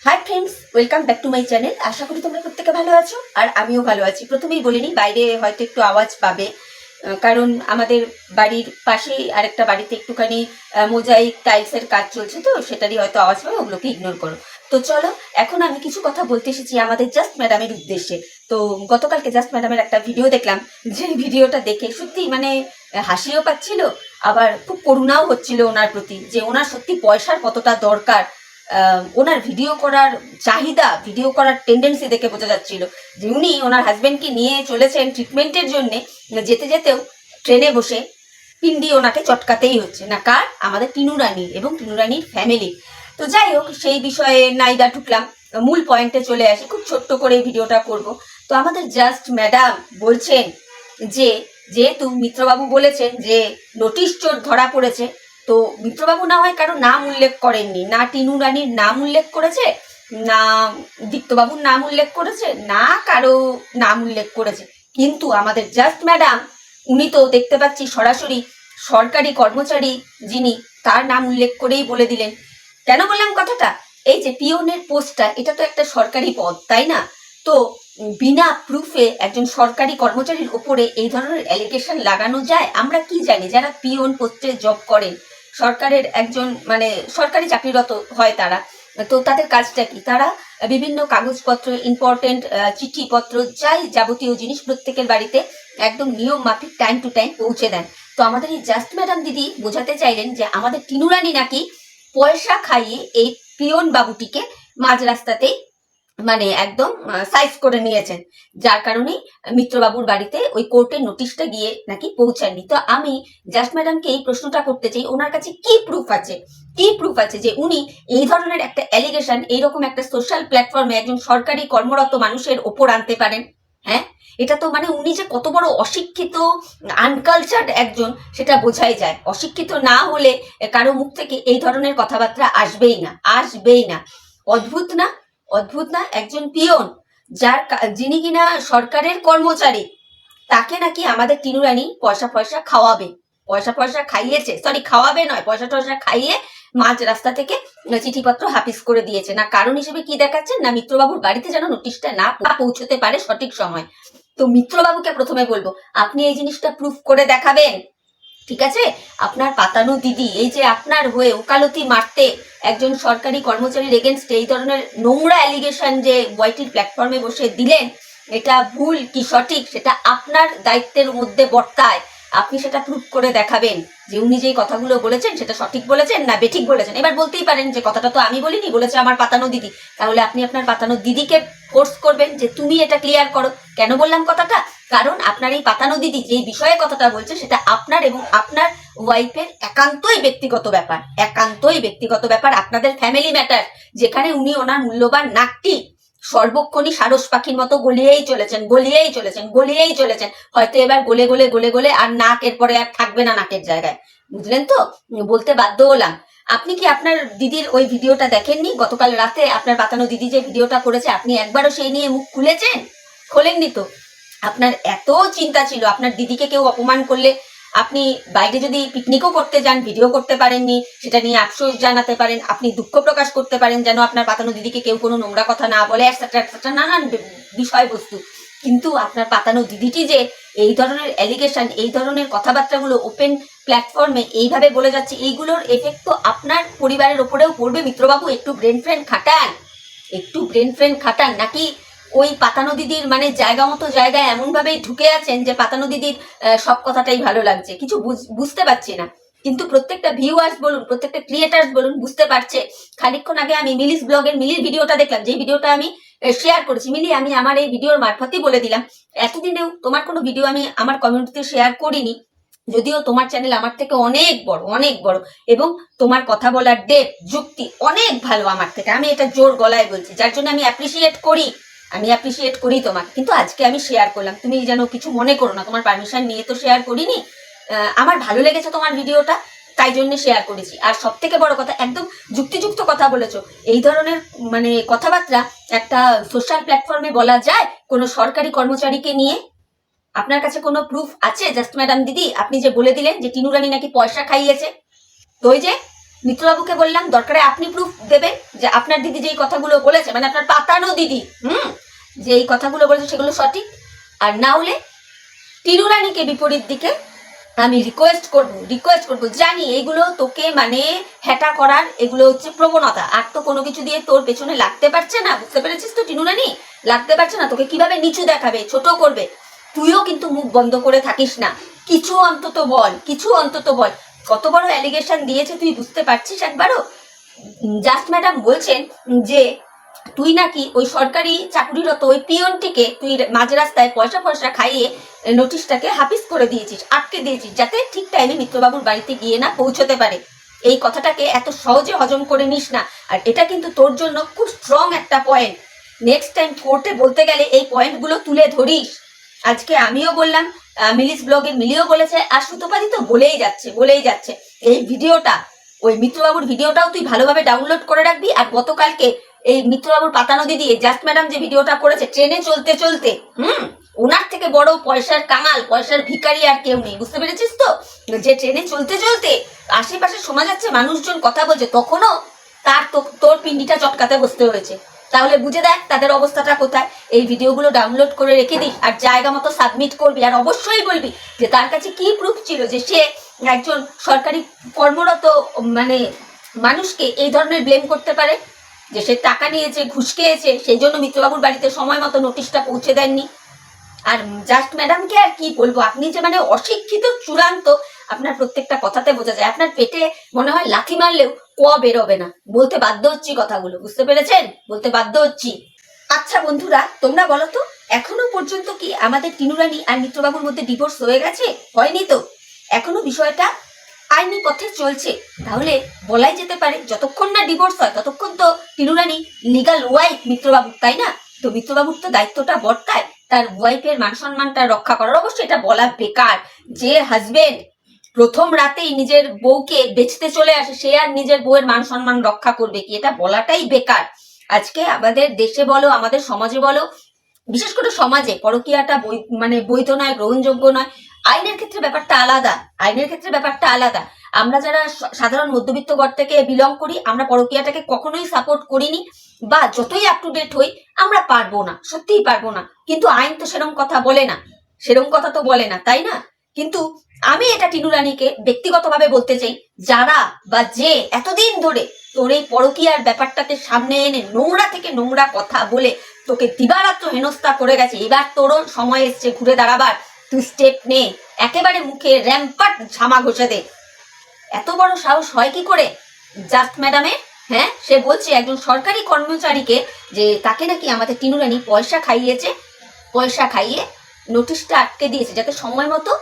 High friends, welcome back to my channel. আশা করি তোমরা প্রত্যেকে ভালো আছো আর আমিও ভালো আছি। প্রথমেই বলে নিই, বাইরে হয়তো একটু আওয়াজ পাবে, কারণ আমাদের বাড়ির পাশেই আরেকটা বাড়িতে একটুখানি মোজাইক টাইলসের কাজ চলছে, তো সেটারই হয়তো আওয়াজ পাবে, ওগুলোকে ইগনোর করো। তো চলো, এখন আমি কিছু কথা বলতে এসেছি আমাদের জাস্ট ম্যাডামের উদ্দেশ্যে। তো গতকালকে জাস্ট ম্যাডামের একটা ভিডিও দেখলাম, যে ভিডিওটা দেখে সত্যি মানে হাসিও পাচ্ছিল, আবার খুব করুণাও হচ্ছিল ওনার প্রতি, যে ওনার সত্যি পয়সার কতটা দরকার। ওনার ভিডিও করার চাহিদা, ভিডিও করার টেন্ডেন্সি দেখে বোঝা যাচ্ছিল যে উনি ওনার হাজবেন্ডকে নিয়ে চলেছেন ট্রিটমেন্টের জন্য। যেতে যেতেও ট্রেনে বসে পিন্ডি ওনাকে চটকাতেই হচ্ছে, না কার, আমাদের টিনু রানীর এবং টিনু রানীর ফ্যামিলি। তো যাই হোক, সেই বিষয়ে নাইদা ঢুকলাম, মূল পয়েন্টে চলে আসি, খুব ছোট্ট করে এই ভিডিওটা করব। তো আমাদের জাস্ট ম্যাডাম বলছেন যে যেহেতু মিত্রবাবু বলেছেন যে নোটিশ চোর ধরা পড়েছে, তো মিত্রবাবু না হয় কারো নাম উল্লেখ করেননি, না টিনু রানীর নাম উল্লেখ করেছে, না দীপ্তবাবুর নাম উল্লেখ করেছে, না কারো নাম উল্লেখ করেছে, কিন্তু আমাদের জাস্ট ম্যাডাম উনি তো দেখতে পাচ্ছি সরাসরি সরকারি কর্মচারী যিনি, তার নাম উল্লেখ করেই বলে দিলেন। কেন বললাম কথাটা? এই যে পিওনের পোস্টটা, এটা তো একটা সরকারি পদ, তাই না? তো বিনা প্রুফে একজন সরকারি কর্মচারীর ওপরে এই ধরনের অ্যালিগেশন লাগানো যায়? আমরা কি জানি, যারা পিওন পোস্টে জব করেন, সরকারের একজন মানে সরকারি চাকরিরত হয় তারা, তো তাদের কাজটা কি? তারা বিভিন্ন কাগজপত্র, ইম্পর্টেন্ট চিঠিপত্র, যাই যাবতীয় জিনিস প্রত্যেকের বাড়িতে একদম নিয়ম মাফিক টাইম টু টাইম পৌঁছে দেন। তো আমাদের এই জাস্ট ম্যাডাম দিদি বোঝাতে চাইলেন যে আমাদের টিনু রানী নাকি পয়সা খাইয়ে এই পিয়ন বাবুটিকে মাঝ রাস্তাতেই মানে একদম সাইজ করে নিয়েছেন, যার কারণে মিত্রবাবুর বাড়িতে ওই কোর্টের নোটিশটা গিয়ে নাকি পৌঁছায়নি। তো আমি জাস্ট ম্যাডামকে এই প্রশ্নটা করতে চাই, ওনার কাছে কি প্রুফ আছে, কি প্রুফ আছে যে উনি এই ধরনের একটা অ্যালিগেশন এইরকম একটা সোশ্যাল প্ল্যাটফর্মে একজন সরকারি কর্মরত মানুষের ওপর আনতে পারেন? হ্যাঁ, এটা তো মানে উনি যে কত বড় অশিক্ষিত, আনকালচার্ড একজন, সেটা বোঝাই যায়। অশিক্ষিত না হলে কারো মুখ থেকে এই ধরনের কথাবার্তা আসবেই না, আসবেই না। অদ্ভুত না? অদ্ভুত না? একজন পিয়ন, যিনি কিনা সরকারের কর্মচারী, তাকে নাকি আমাদের টিনু রানী পয়সা পয়সা খাওয়াবে, পয়সা পয়সা খাইয়েছে, সরি খাওয়াবে নয়, পয়সা টয়সা খাইয়ে মাঝ রাস্তা থেকে চিঠিপত্র হাফিস করে দিয়েছে। না কারণ হিসেবে কি দেখাচ্ছেন, না মিত্রবাবুর বাড়িতে যেন নোটিশটা না পৌঁছতে পারে সঠিক সময়। তো মিত্রবাবুকে প্রথমে বলবো, আপনি এই জিনিসটা প্রুফ করে দেখাবেন, ঠিক আছে? আপনার পাতানো দিদি এই যে আপনার হয়ে ওকালতি মারতে একজন সরকারি কর্মচারীর এগেনস্টে এই ধরনের নোংরা অ্যালিগেশন যে ওয়াইটির প্ল্যাটফর্মে বসে দিলেন, এটা ভুল কি সঠিক সেটা আপনার দায়িত্বের মধ্যে বর্তায়। আপনি সেটা প্রুফ করে দেখাবেন যে উনি যেই কথাগুলো বলেছেন সেটা সঠিক বলেছেন না বেঠিক বলেছেন। এবার বলতেই পারেন যে কথাটা তো আমি বলিনি, বলেছে আমার পাতানো দিদি। তাহলে আপনি আপনার পাতানো দিদিকে ফোর্স করবেন যে তুমি এটা ক্লিয়ার করো। কেন বললাম কথাটা? কারণ আপনার এই পাতানো দিদি যে বিষয়ে কথাটা বলছে সেটা আপনার এবং আপনার ওয়াইফের একান্তই ব্যক্তিগত ব্যাপার, একান্তই ব্যক্তিগত ব্যাপার, আপনাদের ফ্যামিলি ম্যাটার, যেখানে উনি ওনার মূল্যবান নাকটি সর্বক্ষণই সারস পাখির মতো গলিয়েই চলেছেন, গলিয়েই চলেছেন, গলিয়েই চলেছেন। হয়তো এবার গলে গলে গলে গলে আর নাক এরপরে আর থাকবে না নাকের জায়গায়। বুঝলেন তো? বলতে বাধ্য হলাম। আপনি কি আপনার দিদির ওই ভিডিওটা দেখেননি? গতকাল রাতে আপনার পাতানো দিদি যে ভিডিওটা করেছে, আপনি একবারও সেই নিয়ে মুখ খুলেছেন? খোলেননি তো। আপনার এত চিন্তা ছিল আপনার দিদিকে কেউ অপমান করলে আপনি বাইরে যদি পিকনিকও করতে যান, ভিডিও করতে পারেননি, সেটা নিয়ে আফসোস জানাতে পারেন, আপনি দুঃখ প্রকাশ করতে পারেন যেন আপনার পাতানো দিদিকে কেউ কোনো নোংরা কথা না বলে, এটসেট্রা এটসেট্রা, নানান বিষয়বস্তু। কিন্তু আপনার পাতানো দিদিটি যে এই ধরনের অ্যালিগেশন, এই ধরনের কথাবার্তাগুলো ওপেন প্ল্যাটফর্মে এইভাবে বলে যাচ্ছে, এইগুলোর এফেক্ট তো আপনার পরিবারের ওপরেও পড়বে। মিত্রবাবু একটু ব্রেন ফ্রেন্ড খাটান, একটু ব্রেন ফ্রেন্ড খাটান। নাকি ওই পাতানো দিদির মানে জায়গা মতো জায়গায় এমন ভাবেই ঢুকে আছেন যে পাতানো দিদির সব কথাটাই ভালো লাগছে? কিছু বুঝতে পারছি না। কিন্তু প্রত্যেকটা ভিউয়ার্স বলুন, প্রত্যেকটা ক্রিয়েটার্স বলুন, বুঝতে পারছে। খানিকক্ষণ আগে আমি মিলিস ব্লগের মিলির ভিডিওটা দেখলাম, যে ভিডিওটা আমি শেয়ার করেছি। মিলি, আমি আমার এই ভিডিওর মারফতই বলে দিলাম, এতদিনেও তোমার কোনো ভিডিও আমি আমার কমিউনিটিতে শেয়ার করিনি, যদিও তোমার চ্যানেল আমার থেকে অনেক বড়, অনেক বড়, এবং তোমার কথা বলার ডেপ যুক্তি অনেক ভালো আমার থেকে, আমি এটা জোর গলায় বলছি, যার জন্য আমি অ্যাপ্রিসিয়েট করি, আমি অ্যাপ্রিসিয়েট করি তোমাকে। কিন্তু আজকে আমি শেয়ার করলাম, তুমি যেন কিছু মনে করো না, তোমার পারমিশন নিয়ে তো শেয়ার করিনি। আমার ভালো লেগেছে তোমার ভিডিওটা, তাই জন্য শেয়ার করেছি। আর সব থেকে বড় কথা, একদম যুক্তিযুক্ত কথা বলেছো। এই ধরনের মানে কথাবার্তা একটা সোশ্যাল প্ল্যাটফর্মে বলা যায় কোনো সরকারি কর্মচারীকে নিয়ে? আপনার কাছে কোনো প্রুফ আছে জাস্ট ম্যাডাম দিদি? আপনি যে বলে দিলেন যে টিনু রানী নাকি পয়সা খাইয়েছে, তো ওই যে মিত্রবাবুকে বললাম দরকারে আপনি প্রুফ দেবেন যে আপনার দিদি যেই কথাগুলো বলেছে, মানে আপনার পাতানো দিদি যে এই কথাগুলো বলেছে সেগুলো সঠিক। আর না হলে টিনু রানীকে বিপরীত দিকে আমি রিকোয়েস্ট করব। জানি এগুলো তোকে মানে হ্যাটা করার এগুলো হচ্ছে প্রবণতা, আর তো কোনো কিছু দিয়ে তোর পেছনে লাগতে পারছে না, বুঝতে পেরেছিস তো টিনু রানী? লাগতে পারছে না, তোকে কিভাবে নিচু দেখাবে, ছোট করবে। তুইও কিন্তু মুখ বন্ধ করে থাকিস না, কিছু অন্তত বল। কত বড় অ্যালিগেশন দিয়েছে তুই বুঝতে পারছিস একবারও? জাস্ট ম্যাডাম বলছেন যে তুই নাকি ওই সরকারি চাকরিরত ওই পিয়নটিকে তুই মাঝ রাস্তায় পয়সা খাইয়ে নোটিশটাকে হাফিস করে দিয়েছিস, আটকে দিয়েছিস, যাতে ঠিক টাইমে মিত্রবাবুর বাড়িতে গিয়ে না পৌঁছতে পারে। এই কথাটাকে এত সহজে হজম করে নিস না, আর এটা কিন্তু তোর জন্য খুব স্ট্রং একটা পয়েন্ট। নেক্সট টাইম কোর্টে বলতে গেলে এই পয়েন্টগুলো তুলে ধরিস। আজকে আমিও বললাম, মিলিস ব্লগের মিলিও বলেছে, আর সুতোপাদি তো বলেই যাচ্ছে। এই ভিডিওটা, ওই মিত্রবাবুর ভিডিওটাও তুই ভালোভাবে ডাউনলোড করে রাখবি। আর গতকালকে এই মিত্রবাবুর পাতানো দিদি জাস্ট ম্যাডাম যে ভিডিওটা করেছে ট্রেনে চলতে ওনার থেকে বড় পয়সার কাঙাল, পয়সার ভিখারি আর কেউ নেই, বুঝতে পেরেছিস তো? যে ট্রেনে চলতে আশেপাশে শোনা যাচ্ছে মানুষজন কথা বলছে, তখনও তার তোর পিন্ডিটা চটকাতে বসতে হয়েছে। তাহলে বুঝে দেখ তাদের অবস্থাটা কোথায়। এই ভিডিওগুলো ডাউনলোড করে রেখে দিস, আর জায়গা মতো সাবমিট করবি, আর অবশ্যই বলবি যে তার কাছে কি প্রুফ ছিল যে সে একজন সরকারি কর্মরত মানে মানুষকে এই ধরনের ব্লেম করতে পারে, যে সে টাকা নিয়েছে, ঘুষ খেয়েছে, সেই জন্য মিত্রবাবুর বাড়িতে সময় মতো নোটিশটা পৌঁছে দেননি। আর জাস্ট ম্যাডামকে আর কি বলবো, আপনি যে মানে অশিক্ষিত চূড়ান্ত, আপনার প্রত্যেকটা কথাতে বোঝা যায়। আপনার পেটে মনে হয় লাথি মারলেও বেরোবে না। বলতে বাধ্য হচ্ছি কথাগুলো, বুঝতে পেরেছেন? বলতে বাধ্য হচ্ছি। আচ্ছা বন্ধুরা, তোমরা বলো তো, এখনো পর্যন্ত কি আমাদের টিনু রানী আর মিত্রবাবুর মধ্যে ডিভোর্স হয়ে গেছে? হয়নি তো, এখনো বিষয়টা আইনি পথে চলছে। তাহলে বলাই যেতে পারে যতক্ষণ না ডিভোর্স হয় ততক্ষণ তো টিনু রানী লিগাল ওয়াইফ মিত্রবাবুর, তাই না? তো মিত্রবাবুর তো দায়িত্বটা বর্তায় তার ওয়াইফের মান সম্মানটা রক্ষা করার। অবশ্যই এটা বলা বেকার যে হাজবেন্ড প্রথম রাতেই নিজের বউকে বেচতে চলে আসে, সে আর নিজের বউয়ের মান সম্মান রক্ষা করবে কি? এটা বলাটাই বেকার। আজকে আমাদের দেশে বলো, আমাদের সমাজে বলো, বিশেষ করে সমাজে পরকীয়াটা মানে বৈধ নয়, গ্রহণযোগ্য নয়। আইনের ক্ষেত্রে ব্যাপারটা আলাদা। আমরা যারা সাধারণ মধ্যবিত্ত ঘর থেকে বিলং করি, আমরা পরকীয়াটাকে কখনোই সাপোর্ট করিনি, বা যতই আপ টু ডেট হই আমরা পারবো না, সত্যিই পারবো না। কিন্তু আইন তো সেরকম কথা বলে না, তাই না? কিন্তু আমি এটা টিনু রানীকে ব্যক্তিগতভাবে বলতে চাই, যারা বা যে এতদিন ধরে তোর এই পরকীয়ার ব্যাপারটাকে সামনে এনে নোংরা থেকে নোংরা কথা বলে তোকে দিবারাত্র হেনস্থা করে গেছে, এবার তোরও সময় এসছে ঘুরে দাঁড়াবার। তুই স্টেপ নে, একেবারে মুখে র্যাম্পাট ঝামা ঘষে দে। এত বড় সাহস হয় কি করে জাস্ট ম্যাডামের? হ্যাঁ, সে বলছে একজন সরকারি কর্মচারীকে যে তাকে নাকি আমাদের টিনু রানী পয়সা খাইয়ে নোটিশটা আটকে দিয়েছে, যাতে সময় মতো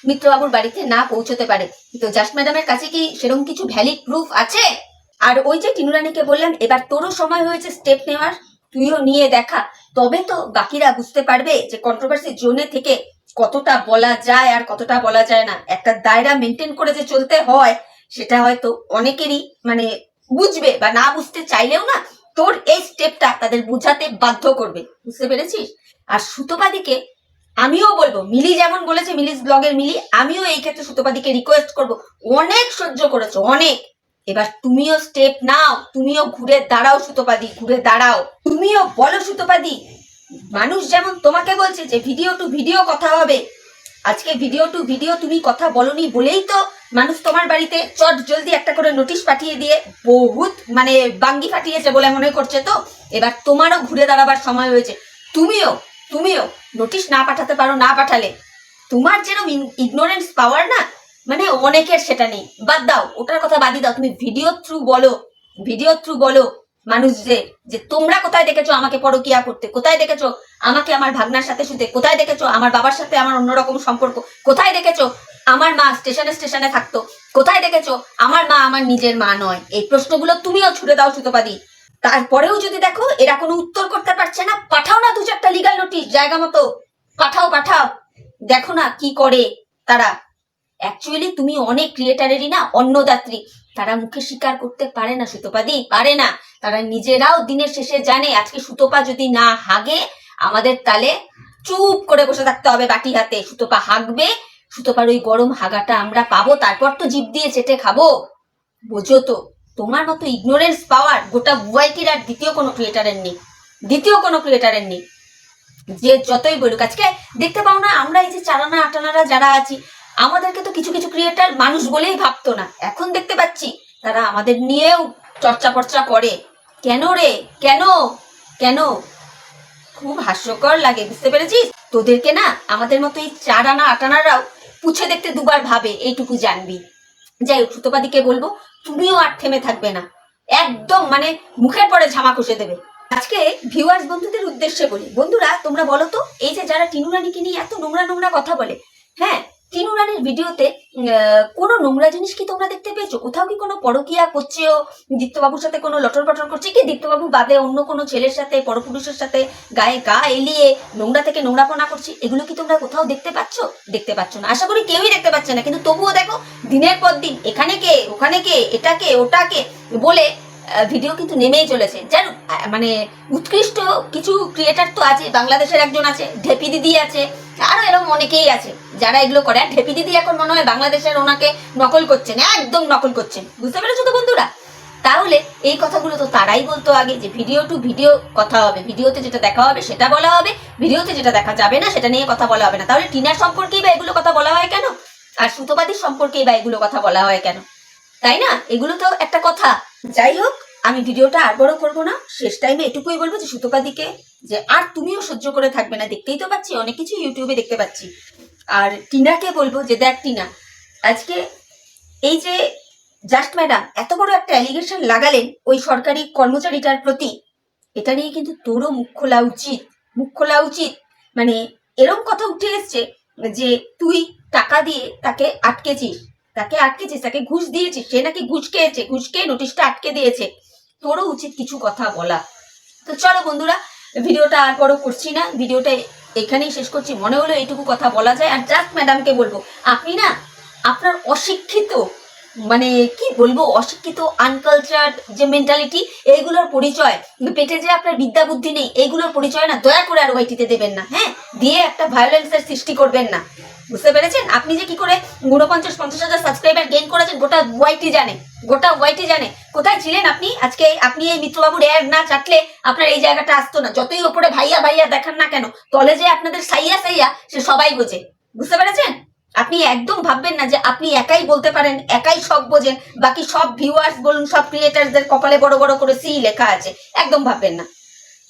মিত্রবাবুর বাড়িতে না পৌঁছতে পারে। তো জাস্ট ম্যাডামের কাছে কি সেরকম কিছু ভ্যালিড প্রুফ আছে? আর ওই যে টিনু রানীকে বললাম, এবার তোরও সময় হয়েছে স্টেপ নেওয়ার, তুইও নিয়ে দেখা। তবে তো বাকিরা বুঝতে পারবে যে কন্ট্রোভার্সি জোনে থেকে কতটা বলা যায় আর কতটা বলা যায় না। একটা দায়রা মেনটেন করে যে চলতে হয়, সেটা হয়তো অনেকেরই মানে বুঝবে, বা না বুঝতে চাইলেও না তোর এই স্টেপটা তাদের বুঝাতে বাধ্য করবে, বুঝতে পেরেছিস? আর সুতোপাদিকে আমিও বলবো, মিলি যেমন বলেছে, মিলিস ব্লগের মিলি, আমিও এই ক্ষেত্রে সুতোপাদিকে রিকোয়েস্ট করবো, অনেক সহ্য করেছো, অনেক। এবার তুমিও স্টেপ নাও, তুমিও ঘুরে দাঁড়াও সুতোপাদি, ঘুরে দাঁড়াও। তুমিও বলো সুতোপাদি, মানুষ যেমন তোমাকে বলছে যে ভিডিও টু ভিডিও কথা হবে, আজকে ভিডিও টু ভিডিও তুমি কথা বলনি বলেই তো মানুষ তোমার বাড়িতে চট জলদি একটা করে নোটিশ পাঠিয়ে দিয়ে বহুত মানে বাঙ্গি ফাটিয়েছে বলে মনে করছে। তো এবার তোমারও ঘুরে দাঁড়াবার সময় হয়েছে। তুমিও নোটিশ না পাঠাতে পারো, না পাঠালে তোমার যেরকম ইগনোরেন্স পাওয়ার না, মানে অনেকের সেটা নেই। বাদ দাও, ওটার কথা বাদই দাও, তুমি ভিডিও থ্রু বলো মানুষ যে তোমরা কোথায় দেখেছো আমাকে পরকিয়া করতে, কোথায় দেখেছো আমাকে আমার ভাগনার সাথে শুতে, কোথায় দেখেছো আমার বাবার সাথে আমার অন্যরকম সম্পর্ক, কোথায় দেখেছো আমার মা স্টেশনে থাকতো, কোথায় দেখেছো আমার মা আমার নিজের মা নয়। এই প্রশ্নগুলো তুমিও ছুড়ে দাও সুতোপাদি। তারপরেও যদি দেখো এরা কোনো উত্তর করতে পারছে না, পাঠাও না 2-4টা লিগাল নোটিশ জায়গা মতো, পাঠাও, দেখো না কি করে তারা। অ্যাকচুয়ালি তুমি অনেক ক্রিয়েটারেরই না অন্নদাত্রী, তারা মুখে স্বীকার করতে পারে না সুতোপাদি, পারে না। তারা নিজেরাও দিনের শেষে জানে আজকে সুতোপা যদি না হাগে আমাদের তালে চুপ করে বসে থাকতে হবে বাটি হাতে। সুতোপা হাগবে, সুতোপার ওই গরম হাগাটা আমরা পাবো, তারপর তো জিভ দিয়ে চেটে খাবো। বোঝো তো, তোমার মতো ইগনোরেন্স পাওয়ার গোটা ওয়াইটির আর দ্বিতীয় কোনো ক্রিয়েটারের নেই। যে যতই বলুক, আজকে দেখতে পাও না আমরা এই যে চারানা আটানারা যারা আছি, আমাদেরকে তো কিছু কিছু ক্রিয়েটার মানুষ বলেই ভাবতো না, এখন দেখতে পাচ্ছি তারা আমাদের নিয়েও চর্চা করে। কেন রে, কেন কেন? খুব হাস্যকর লাগে, বুঝতে পেরেছিস? তোদেরকে না আমাদের মতো এই চারানা আটানারাও পুছে দেখতে দুবার ভাবে, এইটুকু জানবি। যাই হোক, সুতোপাদিকে বলবো তুমিও আর থেমে থাকবে না, একদম মানে মুখের পরে ঝামা কষে দেবে। আজকে ভিউয়ার্স বন্ধুদের উদ্দেশ্যে বলি, বন্ধুরা তোমরা বলো তো, এই যে যারা টিনু রানীকে নিয়ে এত নোংরা কথা বলে, হ্যাঁ, টিনু রানীর ভিডিওতে কোনো নোংরা জিনিস কি তোমরা দেখতে পেয়েছো? কোথাও কি কোনো পরকিয়া করছেও, দীপ্তবাবুর সাথে কোনো লটর পটর করছে কি, দীপ্তবাবু বাদে অন্য কোনো ছেলের সাথে, পরপুরুষের সাথে গায়ে গা এলিয়ে নোংরা থেকে নোংরাপনা করছে, এগুলো কি তোমরা কোথাও দেখতে পাচ্ছ না? আশা করি কেউই দেখতে পাচ্ছে না, কিন্তু তবুও দেখো দিনের পর দিন এখানে কে ওখানে কে এটাকে ওটাকে বলে ভিডিও কিন্তু নেমেই চলেছে। জানো, মানে উৎকৃষ্ট কিছু ক্রিয়েটার তো আছে, বাংলাদেশের একজন আছে, ঢেপি দিদি আছে, আরো এরকম অনেকেই আছে যারা এগুলো করে। আর ঢেপি দিদি এখন মনে হয় বাংলাদেশের ওনাকে নকল করছেন, একদম নকল করছেন, বুঝতে পেরেছো তো বন্ধুরা? তাহলে এই কথাগুলো তো তারাই বলতো আগে, যে ভিডিও টু ভিডিও কথা হবে, ভিডিওতে যেটা দেখা হবে সেটা বলা হবে, ভিডিওতে যেটা দেখা যাবে না সেটা নিয়ে কথা বলা হবে না। তাহলে টিনার সম্পর্কেই বা এগুলো কথা বলা হয় কেন? আর সুতোপাদির সম্পর্কেই বা এগুলো কথা বলা হয় কেন? তাই না? এগুলো তো একটা কথা। যাই হোক, আমি ভিডিওটা আর বড় করবো না, শেষ টাইমে এটুকুই বলবো যে সুতোপাদিকে, যে আর তুমিও সহ্য করে থাকবে না, দেখতেই তো পাচ্ছি অনেক কিছু ইউটিউবে দেখতে পাচ্ছি। আর টিনাকে বলবো যে দেখ টিনা, আজকে এই যে জাস্ট ম্যাডাম এত বড় একটা অ্যালিগেশন লাগালেন ওই সরকারি কর্মচারীটার প্রতি, এটা নিয়ে কিন্তু তোরও মুখ খোলা উচিত। মানে এরকম কথা উঠে এসছে যে তুই টাকা দিয়ে তাকে আটকেছিস, তাকে ঘুষ দিয়েছিস, সে নাকি ঘুষ খেয়ে নোটিশটা আটকে দিয়েছে। তোরও উচিত কিছু কথা বলা। তো চলো বন্ধুরা, ভিডিওটা আর বড় করছি না, ভিডিওটা এখানেই শেষ করছি। মনে হলো এইটুকু কথা বলা যায়। আর জাস্ট ম্যাডামকে বলবো, আপনি না আপনার অশিক্ষিত, মানে কি বলবো, অশিক্ষিত আনকালচার্ড যে মেন্টালিটি, এইগুলোর পরিচয়, পেটে যে আপনার বিদ্যা বুদ্ধি নেই, এইগুলোর পরিচয় না দয়া করে আর ওয়াইটিতে দেবেন না, হ্যাঁ, দিয়ে একটা ভায়োলেন্সের সৃষ্টি করবেন না, বুঝতে পেরেছেন? আপনি যে কি করে 49-50 হাজার সাবস্ক্রাইবার গেইন করেছেন গোটা ওয়াইটি জানে। কোথায় ছিলেন আপনি? আজকে আপনি এই মিত্রবাবুর এর না চাটলে আপনার এই জায়গাটা আসতো না। যতই ওপরে ভাইয়া দেখান না কেন, তলে যে আপনাদের সাইয়া সে সবাই বোঝে, বুঝতে পেরেছেন? আপনি একদম ভাববেন না যে আপনি একাই বলতে পারেন, একাই সব বোঝেন, বাকি সব ভিউয়ার্স বলুন, সব ক্রিয়েটারদের কপালে বড় বড় করে সি লেখা আছে, একদম ভাববেন না।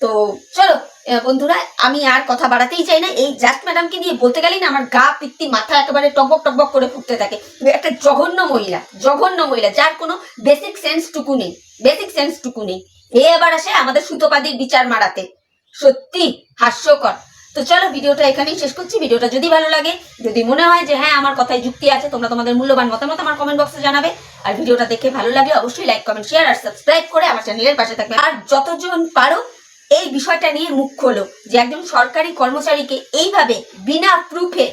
তো চলো বন্ধুরা, আমি আর কথা বাড়াতেই চাই না। এই জাস্ট ম্যাডামকে নিয়ে বলতে গেলেই না আমার গা পিত্তি মাথা একেবারে টকবক করে ফুটতে থাকে। একটা জঘন্য মহিলা, যার কোনো বেসিক সেন্স টুকু নেই। এ আবার আসে আমাদের সুতোপাদির বিচার মারাতে, সত্যি হাস্যকর। তো চলো ভিডিওটা এখানেই শেষ করছি। ভিডিওটা যদি ভালো লাগে, যদি মনে হয় যে হ্যাঁ আমার কথায় যুক্তি আছে, তোমরা তোমাদের মূল্যবান মতামত আমার কমেন্ট বক্সে জানাবে। আর ভিডিওটা দেখে ভালো লাগলে অবশ্যই লাইক, কমেন্ট, শেয়ার আর সাবস্ক্রাইব করে আমার চ্যানেলের পাশে থাকবে। আর যতজন পারো এই বিষয়টা নিয়ে মুখ খোলো, যে একজন সরকারি কর্মচারীকে এইভাবে বিনা প্রুফে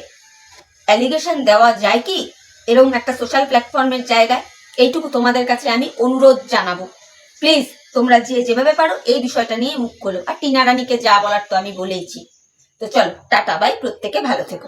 অ্যালিগেশন দেওয়া যায় কি এরকম একটা সোশ্যাল প্ল্যাটফর্মের জায়গায়? এইটুকু তোমাদের কাছে আমি অনুরোধ জানাবো, প্লিজ তোমরা যেভাবে পারো এই বিষয়টা নিয়ে মুখ খোলো। আর টিনা রানীকে যা বলার তো আমি বলেইছি। তো চলো, টাটা বাই, প্রত্যেকে ভালো থেকো।